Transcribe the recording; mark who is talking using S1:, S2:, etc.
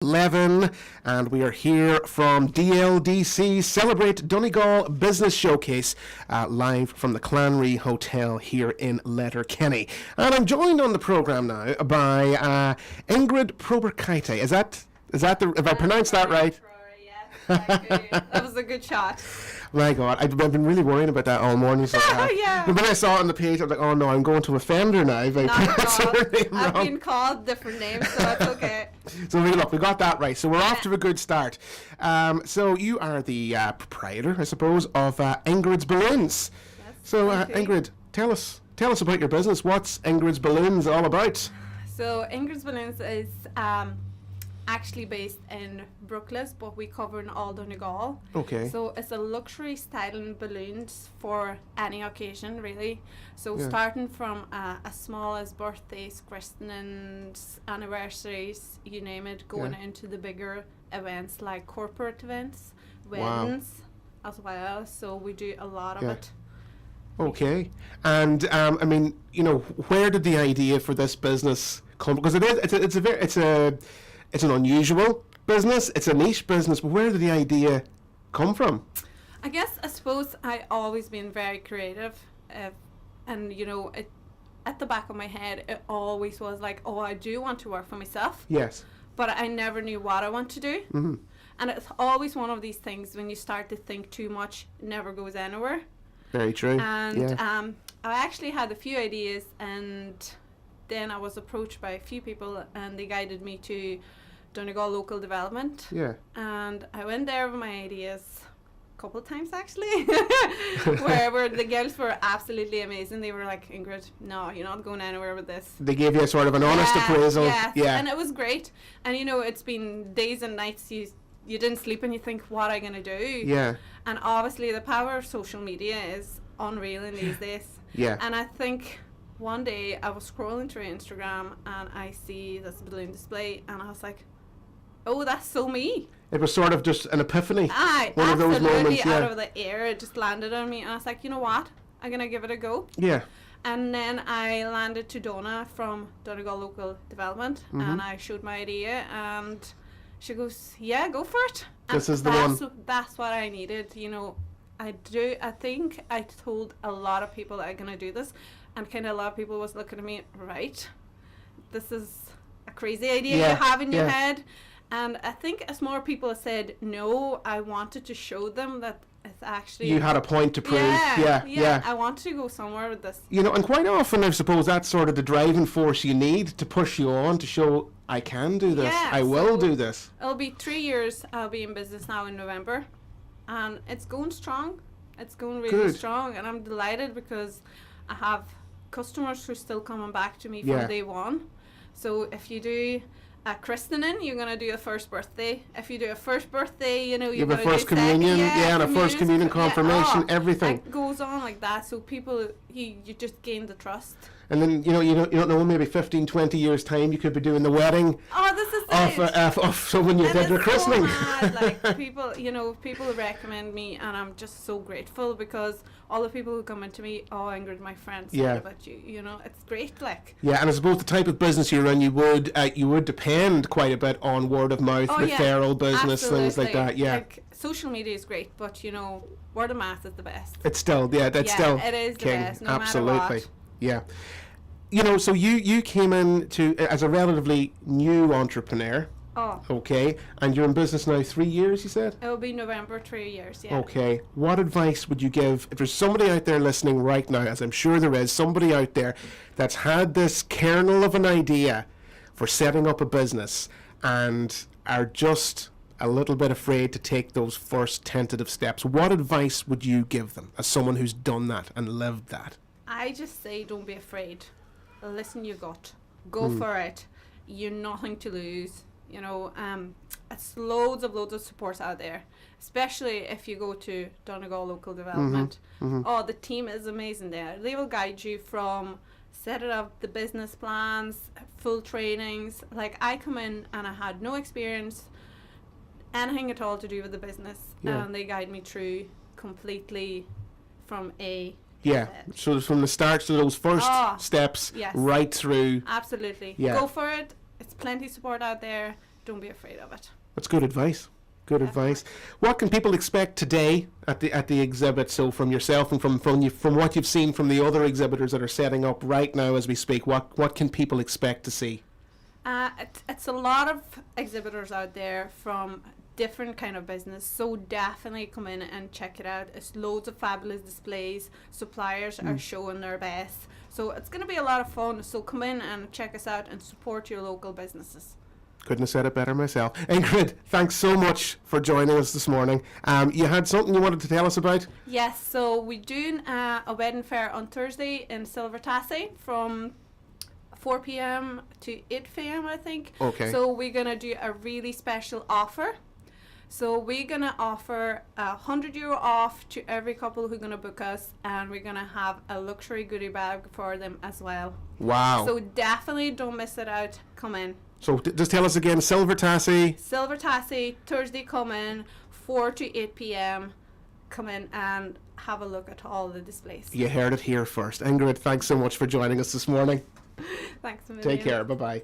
S1: 11, and we are here from DLDC Celebrate Donegal Business Showcase, live from the Clanree Hotel here in Letterkenny. And I'm joined on the programme now by Ingrida Proberkaite. Is that have I pronounced that right?
S2: Rory, yes. That was a good shot.
S1: My God, I've been really worrying about that all morning. So,
S2: yeah.
S1: But when I saw it on the page, I was like, oh no, I'm going to offend her now. If I pronounce her name
S2: I've
S1: wrong.
S2: been called different names, so that's okay.
S1: So we got that right. So we're off to a good start. So you are the proprietor, I suppose, of Ingrids Balloons.
S2: Yes,
S1: So Ingrid, tell us about your business. What's Ingrids Balloons all about?
S2: So Ingrids Balloons is actually based in Brooklyn, but we cover in all Donegal.
S1: Okay.
S2: So it's a luxury styling balloons for any occasion, really. So
S1: Yeah.
S2: starting from as small as birthdays, christenings, anniversaries, you name it, going
S1: Yeah.
S2: into the bigger events like corporate events,
S1: Wow.
S2: weddings as well. So we do a lot of
S1: Yeah.
S2: it.
S1: Okay. And I mean, where did the idea for this business come? Because it's an unusual business. It's a niche business. But where did the idea come from?
S2: I suppose I always been very creative, and at the back of my head, it always was like, oh, I do want to work for myself,
S1: Yes.
S2: but I never knew what I want to do.
S1: Mm-hmm.
S2: And it's always one of these things when you start to think too much, it never goes anywhere.
S1: Very true.
S2: And
S1: yeah.
S2: I actually had a few ideas, and then I was approached by a few people, and they guided me to Donegal Local Development.
S1: Yeah.
S2: And I went there with my ideas a couple of times actually, where the girls were absolutely amazing. They were like, Ingrid, no, you're not going anywhere with this.
S1: They gave you a sort of an honest appraisal.
S2: Yes,
S1: Yeah.
S2: and it was great. And it's been days and nights you didn't sleep and you think, what am I going to do?
S1: Yeah.
S2: And obviously the power of social media is unreal in these days.
S1: Yeah.
S2: And I think one day I was scrolling through Instagram and I see this balloon display and I was like, oh, that's so me.
S1: It was sort of just an epiphany.
S2: Aye,
S1: One of those
S2: absolutely,
S1: moments, yeah.
S2: out of the air, it just landed on me and I was like, you know what, I'm going to give it a go.
S1: Yeah.
S2: And then I landed to Donna from Donegal Local Development, and I showed my idea, and she goes, yeah, go for it.
S1: This
S2: and
S1: is the one.
S2: That's what I needed, I think I told a lot of people that I'm going to do this, and kind of a lot of people was looking at me, right, this is a crazy idea you have in your head. And I think as more people said no, I wanted to show them that it's actually...
S1: You had a point to prove.
S2: Yeah. I wanted to go somewhere with this.
S1: And quite often I suppose that's sort of the driving force you need to push you on, to show I can do this.
S2: Yeah,
S1: I will do this.
S2: It'll be 3 years I'll be in business now in November. And it's going strong. It's going really
S1: Good.
S2: strong. And I'm delighted because I have customers who are still coming back to me from day one. So if you do a christening, you're going to do a first birthday. If you do a first birthday, you're going to do
S1: a first communion, and a first communion confirmation, everything.
S2: It goes on like that. So people, you just gain the trust.
S1: And then, you don't know, maybe 15, 20 years' time, you could be doing the wedding
S2: this is
S1: of someone you did their christening.
S2: So mad. Like, people recommend me, and I'm just so grateful because all the people who come into me, oh, Ingrid, my friend said about you. It's great, like.
S1: Yeah, and I suppose the type of business you run, you would depend quite a bit on word of mouth, referral business,
S2: absolutely.
S1: things like that. Yeah.
S2: Like, social media is great, but word of mouth is the best.
S1: It's still, that's still
S2: it is
S1: king.
S2: the best, no
S1: Absolutely.
S2: matter what.
S1: Yeah. So you came in as a relatively new entrepreneur.
S2: Oh.
S1: Okay. And you're in business now 3 years, you said?
S2: It'll be November 3 years, yeah.
S1: Okay. What advice would you give if there's somebody out there listening right now, as I'm sure there is, somebody out there that's had this kernel of an idea for setting up a business and are just a little bit afraid to take those first tentative steps? What advice would you give them as someone who's done that and lived that?
S2: I just say don't be afraid. Listen your gut. Go for it. You're nothing to lose. It's loads of support out there, especially if you go to Donegal Local Development. Oh, the team is amazing there. They will guide you from setting up the business plans, full trainings. Like, I come in and I had no experience, anything at all to do with the business, and they guide me through completely from A.
S1: So from the start to those first steps, right through.
S2: Absolutely.
S1: Yeah.
S2: Go for it. It's plenty of support out there. don't be afraid of it.
S1: That's good advice. Good advice. What can people expect today at the exhibit? So from yourself and from what you've seen from the other exhibitors that are setting up right now as we speak, what can people expect to see?
S2: It's a lot of exhibitors out there from different kind of business, so definitely come in and check it out. It's loads of fabulous displays. Suppliers are showing their best, so it's going to be a lot of fun. So come in and check us out and support your local businesses.
S1: Couldn't have said it better myself. Ingrid, thanks so much for joining us this morning. You had something you wanted to tell us about?
S2: Yes, so we're doing a wedding fair on Thursday in Silvertassie from 4 p.m. to 8 p.m. I think.
S1: Okay.
S2: So we're going to do a really special offer. So we're going to offer €100 off to every couple who's going to book us, and we're going to have a luxury goodie bag for them as well.
S1: Wow.
S2: So definitely don't miss it out. Come in.
S1: So just tell us again, Silvertassie.
S2: Silvertassie, Thursday, come in, 4 to 8 p.m. Come in and have a look at all the displays.
S1: You heard it here first. Ingrid, thanks so much for joining us this morning.
S2: Thanks a million.
S1: Take care. Bye-bye.